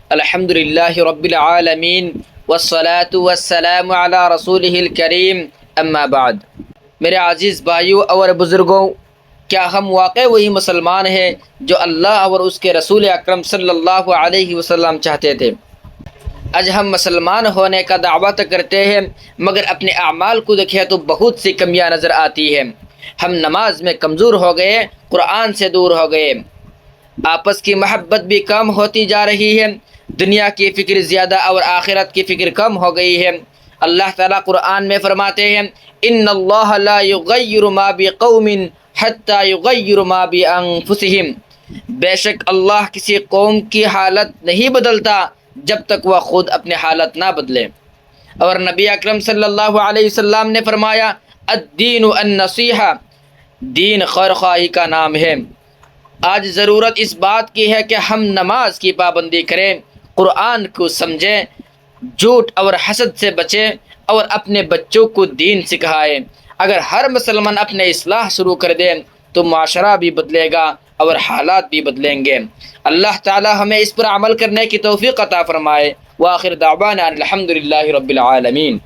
الحمد للہ رب العالمین والصلاة والسلام علی رسولہ الکریم اما بعد۔ میرے عزیز بھائیوں اور بزرگوں، کیا ہم واقع وہی مسلمان ہیں جو اللہ اور اس کے رسول اکرم صلی اللہ علیہ وسلم چاہتے تھے؟ آج ہم مسلمان ہونے کا دعویٰ تو کرتے ہیں، مگر اپنے اعمال کو دیکھیں تو بہت سی کمیاں نظر آتی ہیں۔ ہم نماز میں کمزور ہو گئے، قرآن سے دور ہو گئے، آپس کی محبت بھی کم ہوتی جا رہی ہے، دنیا کی فکر زیادہ اور آخرت کی فکر کم ہو گئی ہے۔ اللہ تعالیٰ قرآن میں فرماتے ہیں، ان اللہ لا یغیر ما بقوم حتی یغیر ما بانفسہم، بے شک اللہ کسی قوم کی حالت نہیں بدلتا جب تک وہ خود اپنے حالت نہ بدلے۔ اور نبی اکرم صلی اللہ علیہ وسلم نے فرمایا، الدین النصیحہ، دین خیر خواہی کا نام ہے۔ آج ضرورت اس بات کی ہے کہ ہم نماز کی پابندی کریں، قرآن کو سمجھیں، جھوٹ اور حسد سے بچیں اور اپنے بچوں کو دین سکھائیں۔ اگر ہر مسلمان اپنے اصلاح شروع کر دے تو معاشرہ بھی بدلے گا اور حالات بھی بدلیں گے۔ اللہ تعالی ہمیں اس پر عمل کرنے کی توفیق عطا فرمائے۔ وآخر دعوانا الحمد للہ رب العالمین۔